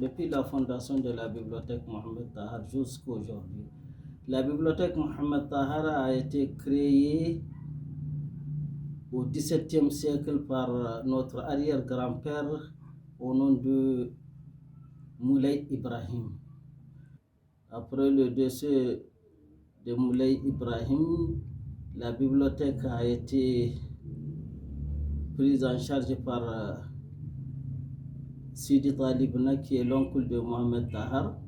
depuis la fondation de la bibliothèque Mohamed Tahar jusqu'à aujourd'hui. La bibliothèque Mohamed Tahar a été créée au XVIIe siècle par notre arrière-grand-père au nom de Moulay Ibrahim. Après le décès de Moulay Ibrahim, la bibliothèque a été prise en charge par Sidi Talibna, qui est l'oncle de Mohamed Tahar.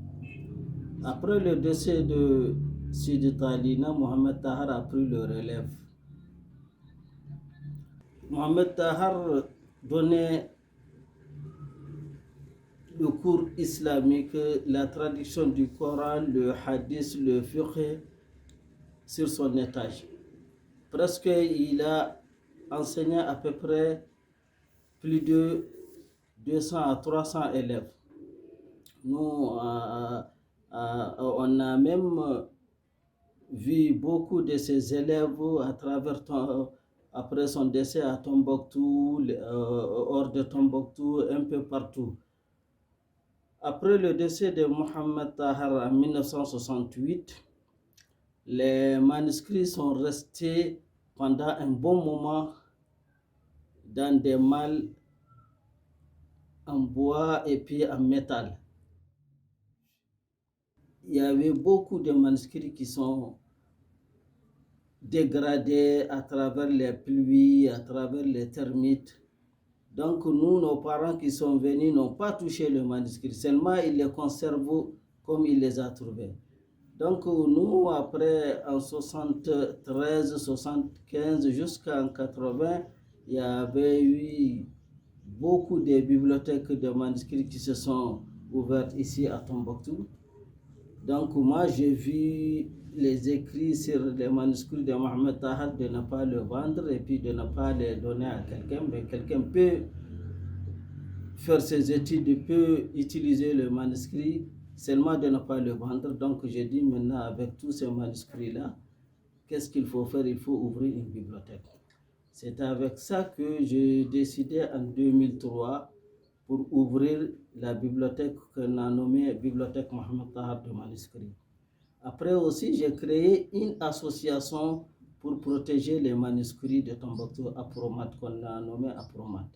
Après le décès de Sidi Talibna, Mohamed Tahar a pris le relève. Mohamed Tahar donnait le cours islamique, la traduction du Coran, le hadith, le fiqh sur son étage. Presque il a enseigné à peu près plus de 200 à 300 élèves. Nous, on a même vu beaucoup de ces élèves à travers après son décès à Tombouctou, hors de Tombouctou, un peu partout. Après le décès de Mohamed Tahar en 1968, les manuscrits sont restés pendant un bon moment dans des malles en bois et puis en métal. Il y avait beaucoup de manuscrits qui sont dégradés à travers les pluies, à travers les termites. Donc nous, nos parents qui sont venus n'ont pas touché le manuscrit, seulement ils les conservent comme il les a trouvés. Donc nous, après en 73, 75 jusqu'en 80, il y avait eu beaucoup de bibliothèques de manuscrits qui se sont ouvertes ici à Tombouctou. Donc moi, j'ai vu les écrits sur les manuscrits de Mohamed Tahar de ne pas le vendre et puis de ne pas les donner à quelqu'un, mais quelqu'un peut faire ses études, peut utiliser le manuscrit, seulement de ne pas le vendre. Donc j'ai dit maintenant, avec tous ces manuscrits-là, qu'est-ce qu'il faut faire? Il faut ouvrir une bibliothèque. C'est avec ça que j'ai décidé en 2003 pour ouvrir la bibliothèque qu'on a nommée Bibliothèque Mohamed Tahar de manuscrits. Après aussi, j'ai créé une association pour protéger les manuscrits de Tombouctou, Apromat, qu'on a nommé Apromat.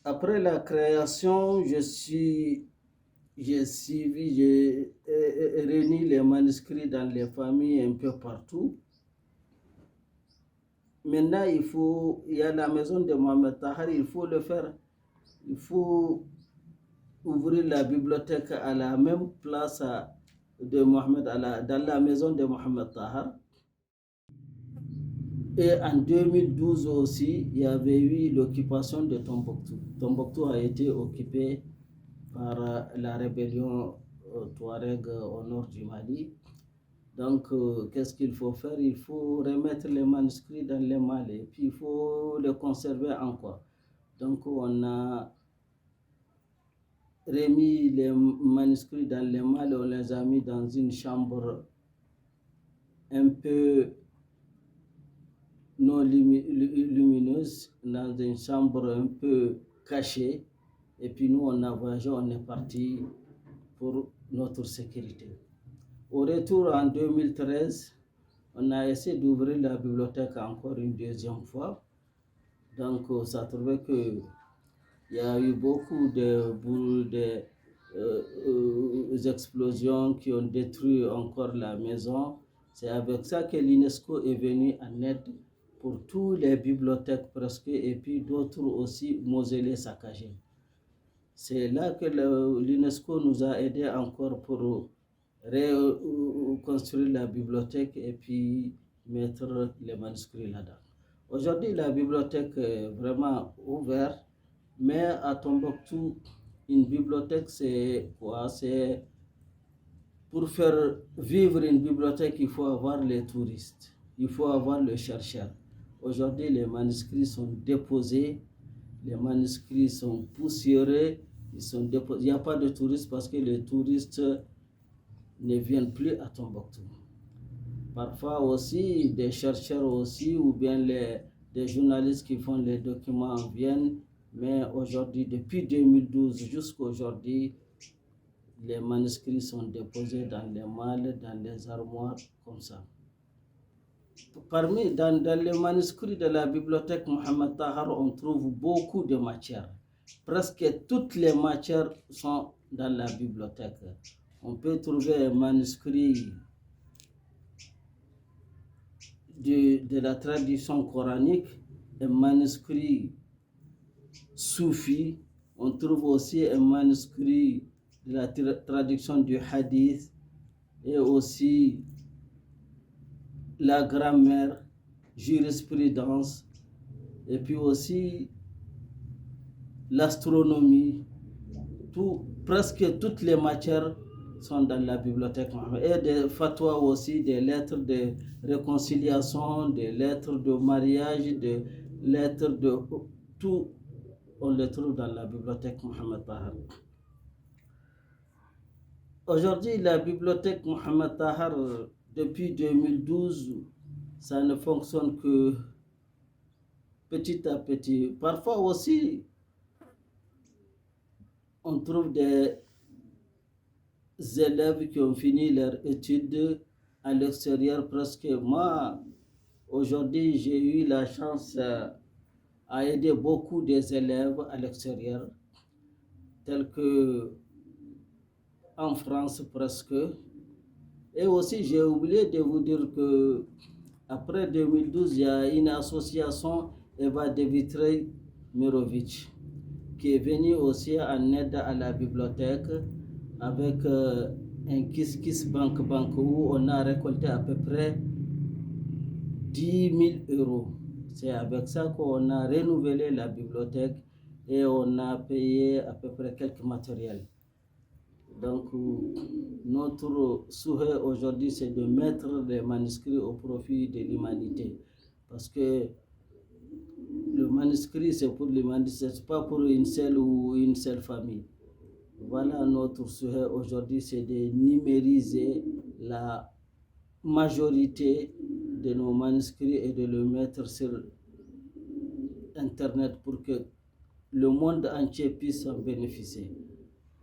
Après la création, j'ai réuni les manuscrits dans les familles un peu partout. Maintenant, il y a la maison de Mohamed Tahar, il faut le faire. Il faut ouvrir la bibliothèque à la même place de Mohamed, dans la maison de Mohamed Tahar. Et en 2012 aussi, il y avait eu l'occupation de Tombouctou. Tombouctou a été occupé par la rébellion Touareg au nord du Mali. Donc, qu'est-ce qu'il faut faire? Il faut remettre les manuscrits dans les malles et puis il faut les conserver encore. Donc, on a remis les manuscrits dans les malles, on les a mis dans une chambre un peu non lumineuse, dans une chambre un peu cachée. Et puis nous, on a voyagé, on est parti pour notre sécurité. Au retour en 2013, on a essayé d'ouvrir la bibliothèque encore une deuxième fois. Donc, ça trouvait que il y a eu beaucoup explosions qui ont détruit encore la maison. C'est avec ça que l'UNESCO est venu en aide pour toutes les bibliothèques presque et puis d'autres aussi mausolées saccagés. C'est là que l'UNESCO nous a aidés encore pour reconstruire la bibliothèque et puis mettre les manuscrits là-dedans. Aujourd'hui, la bibliothèque est vraiment ouverte, mais à Tombouctou, une bibliothèque, c'est quoi? C'est pour faire vivre une bibliothèque, il faut avoir les touristes, il faut avoir le chercheur. Aujourd'hui, les manuscrits sont déposés, les manuscrits sont poussiéreux, il n'y a pas de touristes parce que les touristes ne viennent plus à Tombouctou. Parfois aussi, des chercheurs aussi, ou bien des journalistes qui font les documents viennent, Mais aujourd'hui, depuis 2012 jusqu'à aujourd'hui, les manuscrits sont déposés dans les malles, dans les armoires, comme ça. Dans les manuscrits de la bibliothèque Mohamed Tahar, on trouve beaucoup de matières. Presque toutes les matières sont dans la bibliothèque. On peut trouver un manuscrit de la tradition coranique, un manuscrit soufi. On trouve aussi un manuscrit de la traduction du hadith et aussi la grammaire, jurisprudence, et puis aussi l'astronomie. Presque toutes les matières sont dans la bibliothèque Mohammed. Et des fatwas aussi, des lettres de réconciliation, des lettres de mariage, des lettres de tout, on les trouve dans la bibliothèque Mohamed Tahar. Aujourd'hui, la bibliothèque Mohamed Tahar, depuis 2012, ça ne fonctionne que petit à petit. Parfois aussi, on trouve des élèves qui ont fini leurs études à l'extérieur presque. Moi, aujourd'hui, j'ai eu la chance à aider beaucoup des élèves à l'extérieur, tels que en France presque. Et aussi, j'ai oublié de vous dire que après 2012, il y a une association, Eva Devitrey Mirovic, qui est venue aussi en aide à la bibliothèque avec un Kiss Bank où on a récolté à peu près 10 000 euros. C'est avec ça qu'on a renouvelé la bibliothèque et on a payé à peu près quelques matériels. Donc, notre souhait aujourd'hui, c'est de mettre les manuscrits au profit de l'humanité. Parce que le manuscrit, c'est pour l'humanité, ce n'est pas pour une seule famille. Voilà, notre souhait aujourd'hui, c'est de numériser la majorité de nos manuscrits et de le mettre sur Internet pour que le monde entier puisse en bénéficier.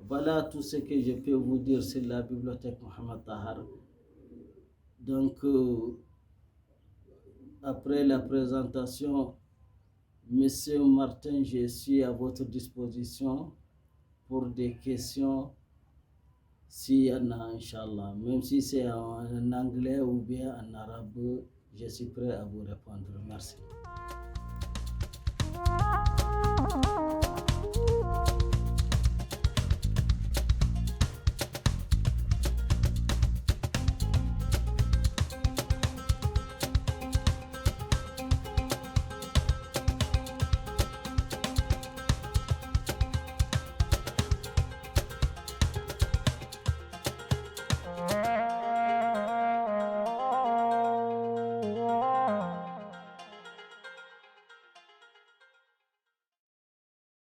Voilà tout ce que je peux vous dire sur la bibliothèque Mohamed Tahar. Donc, après la présentation, Monsieur Martin, je suis à votre disposition pour des questions, s'il y en a, Inch'Allah. Même si c'est en anglais ou bien en arabe, je suis prêt à vous répondre. Merci.